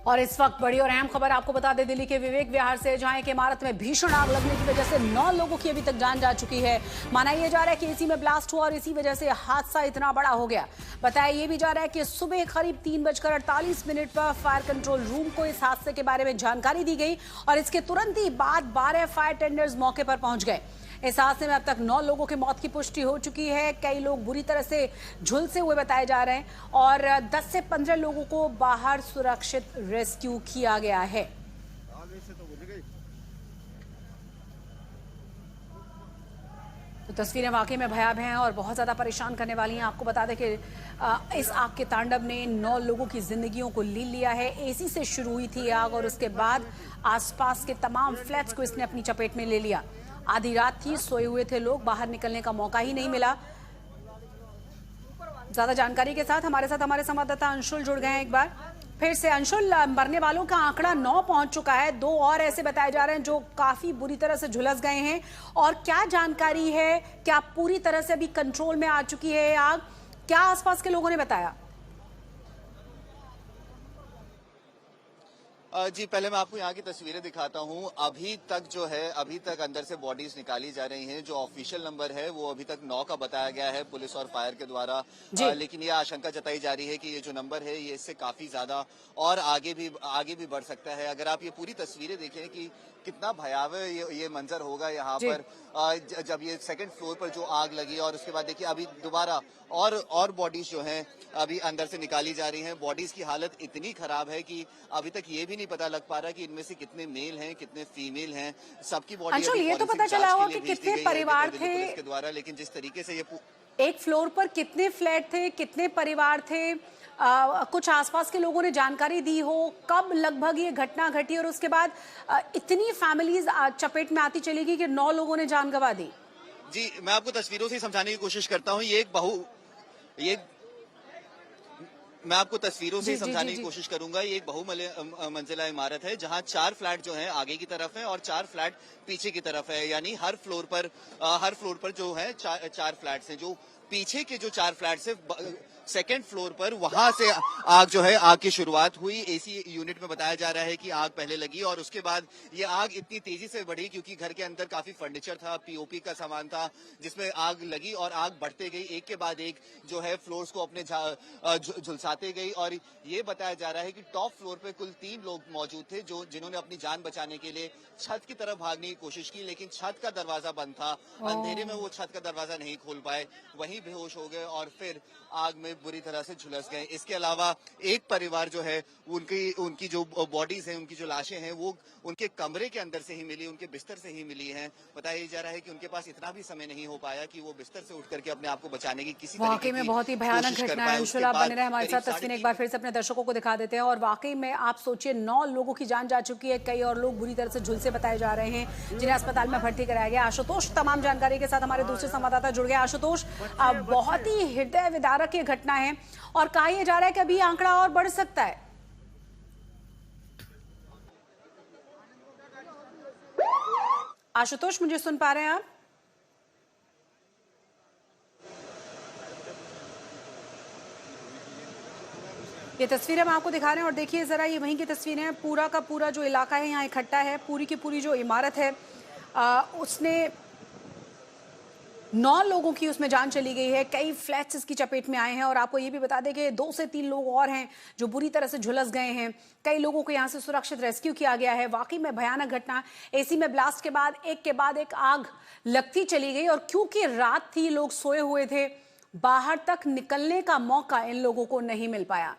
और इस वक्त बड़ी और अहम खबर आपको बता दें दिल्ली के विवेक विहार से, जहां एक इमारत में भीषण आग लगने की वजह से 9 लोगों की अभी तक जान जा चुकी है। माना यह जा रहा है कि इसी में ब्लास्ट हुआ और इसी वजह से हादसा इतना बड़ा हो गया। बताया यह भी जा रहा है कि सुबह करीब 3:48 पर फायर कंट्रोल रूम को इस हादसे के बारे में जानकारी दी गई और इसके तुरंत ही बाद 12 फायर टेंडर्स मौके पर पहुंच गए। इस हादसे में अब तक 9 लोगों की मौत की पुष्टि हो चुकी है। कई लोग बुरी तरह से झुलसे हुए बताए जा रहे हैं और 10 से 15 लोगों को बाहर सुरक्षित रेस्क्यू किया गया है। तो तस्वीरें वाकई में भयावह हैं और बहुत ज्यादा परेशान करने वाली हैं। आपको बता दें कि इस आग के तांडव ने 9 लोगों की जिंदगियों को ले लिया है। एसी से शुरू हुई थी आग और उसके बाद आसपास के तमाम फ्लैट्स को इसने अपनी चपेट में ले लिया। आधी रात थी, सोए हुए थे लोग, बाहर निकलने का मौका ही नहीं मिला। ज्यादा जानकारी के साथ हमारे संवाददाता अंशुल जुड़ गए हैं। एक बार फिर से अंशुल, मरने वालों का आंकड़ा 9 पहुंच चुका है। 2 और ऐसे बताए जा रहे हैं जो काफी बुरी तरह से झुलस गए हैं। और क्या जानकारी है, क्या पूरी तरह से अभी कंट्रोल में आ चुकी है आग? क्या आसपास के लोगों ने बताया? जी, पहले मैं आपको यहाँ की तस्वीरें दिखाता हूँ। अभी तक अंदर से बॉडीज निकाली जा रही हैं। जो ऑफिशियल नंबर है वो अभी तक 9 का बताया गया है पुलिस और फायर के द्वारा। लेकिन ये आशंका जताई जा रही है कि ये जो नंबर है ये इससे काफी ज्यादा और आगे भी बढ़ सकता है। अगर आप ये पूरी तस्वीरें देखें कि कितना भयावह ये मंजर होगा यहाँ पर जब ये सेकंड फ्लोर पर जो आग लगी और उसके बाद देखिए अभी दोबारा और बॉडीज जो हैं अभी अंदर से निकाली जा रही हैं। बॉडीज की हालत इतनी खराब है कि अभी तक ये भी नहीं पता लग पा रहा कि इनमें से कितने मेल हैं कितने फीमेल हैं। सबकी बॉडी ये तो पता चला होगा कि कितने परिवार थे पुलिस के द्वारा, लेकिन जिस तरीके से ये एक फ्लोर पर कितने फ्लैट थे, कितने परिवार थे, कुछ आसपास के लोगों ने जानकारी दी हो कब लगभग ये घटना घटी और उसके बाद इतनी फैमिलीज चपेट में आती चली गई कि 9 लोगों ने जान गंवा दी? जी, मैं आपको तस्वीरों से समझाने की कोशिश करता हूँ। मैं आपको तस्वीरों से समझाने की कोशिश करूंगा। ये एक मंजिला इमारत है जहां 4 फ्लैट जो हैं आगे की तरफ है और 4 फ्लैट पीछे की तरफ है। यानी हर फ्लोर पर जो है 4 फ्लैट्स हैं। जो पीछे के जो 4 फ्लैट्स है सेकेंड फ्लोर पर, वहां से आग की शुरुआत हुई। एसी यूनिट में बताया जा रहा है कि आग पहले लगी और उसके बाद ये आग इतनी तेजी से बढ़ी क्योंकि घर के अंदर काफी फर्नीचर था, पीओपी का सामान था, जिसमें आग लगी और आग बढ़ते गई। एक के बाद एक जो है फ्लोर्स को अपने झुलसाते गई। और ये बताया जा रहा है कि टॉप फ्लोर पे कुल 3 लोग मौजूद थे जिन्होंने अपनी जान बचाने के लिए छत की तरफ भागने की कोशिश की, लेकिन छत का दरवाजा बंद था। अंधेरे में वो छत का दरवाजा नहीं खोल पाए, वहीं बेहोश हो गए और फिर आग में बुरी तरह से झुलस गए। इसके अलावा एक परिवार जो है उनकी जो बॉडीज हैं, उनकी जो लाशें हैं वो उनके कमरे के अंदर से ही मिली, उनके बिस्तर से ही मिली हैं। बताया जा रहा है कि उनके पास इतना भी समय नहीं हो पाया कि वो बिस्तर से उठ करके अपने आप को बचाने की किसी वाकई में बहुत ही भयानक घटना है। अंशुल, आप बने रहे हमारे साथ। तस्वीरें एक बार फिर से अपने दर्शकों को दिखा देते हैं। और वाकई में आप सोचिए 9 लोगों की जान जा चुकी है, कई और लोग बुरी तरह से झुलसे बताए जा रहे हैं जिन्हें अस्पताल में भर्ती कराया गया। आशुतोष तमाम जानकारी के साथ हमारे दूसरे संवाददाता जुड़ गए। आशुतोष, बहुत ही हृदय विदारक ये घटना है और कहा यह जा रहा है कि अभी आंकड़ा और बढ़ सकता है। आशुतोष, मुझे सुन पा रहे हैं आप? ये तस्वीरें हम आपको दिखा रहे हैं और देखिए जरा, ये वहीं की तस्वीरें हैं। पूरा का पूरा जो इलाका है यहाँ इकट्ठा है। पूरी की पूरी जो इमारत है उसने 9 लोगों की उसमें जान चली गई है। कई फ्लैट्स इसकी चपेट में आए हैं और आपको ये भी बता दें कि 2 से 3 लोग और हैं जो बुरी तरह से झुलस गए हैं। कई लोगों को यहाँ से सुरक्षित रेस्क्यू किया गया है। वाकई में भयानक घटना। एसी में ब्लास्ट के बाद एक आग लगती चली गई और क्योंकि रात थी, लोग सोए हुए थे, बाहर तक निकलने का मौका इन लोगों को नहीं मिल पाया।